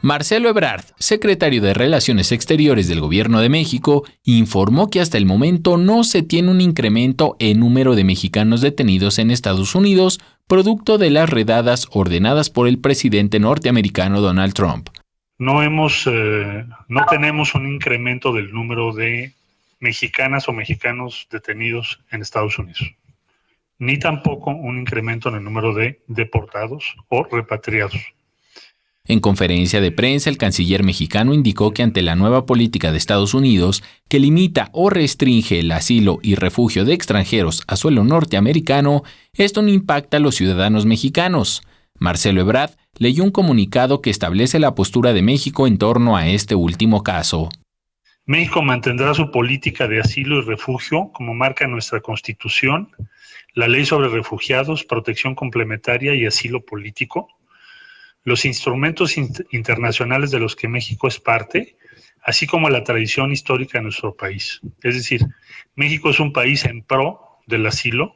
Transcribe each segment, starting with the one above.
Marcelo Ebrard, secretario de Relaciones Exteriores del Gobierno de México, informó que hasta el momento no se tiene un incremento en número de mexicanos detenidos en Estados Unidos, producto de las redadas ordenadas por el presidente norteamericano Donald Trump. No tenemos un incremento del número de mexicanas o mexicanos detenidos en Estados Unidos, ni tampoco un incremento en el número de deportados o repatriados. En conferencia de prensa, el canciller mexicano indicó que ante la nueva política de Estados Unidos, que limita o restringe el asilo y refugio de extranjeros a suelo norteamericano, esto no impacta a los ciudadanos mexicanos. Marcelo Ebrard leyó un comunicado que establece la postura de México en torno a este último caso. México mantendrá su política de asilo y refugio como marca nuestra Constitución, la Ley sobre Refugiados, Protección Complementaria y Asilo Político, los instrumentos internacionales de los que México es parte, así como la tradición histórica de nuestro país. Es decir, México es un país en pro del asilo.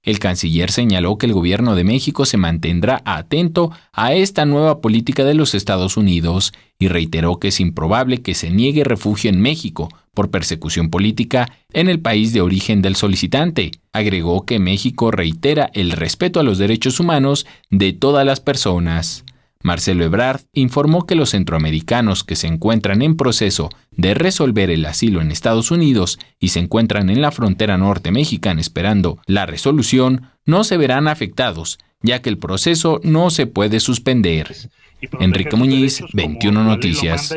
El canciller señaló que el gobierno de México se mantendrá atento a esta nueva política de los Estados Unidos y reiteró que es improbable que se niegue refugio en México por persecución política en el país de origen del solicitante. Agregó que México reitera el respeto a los derechos humanos de todas las personas. Marcelo Ebrard informó que los centroamericanos que se encuentran en proceso de resolver el asilo en Estados Unidos y se encuentran en la frontera norte mexicana esperando la resolución no se verán afectados, ya que el proceso no se puede suspender. Enrique Muñiz, 21 Noticias.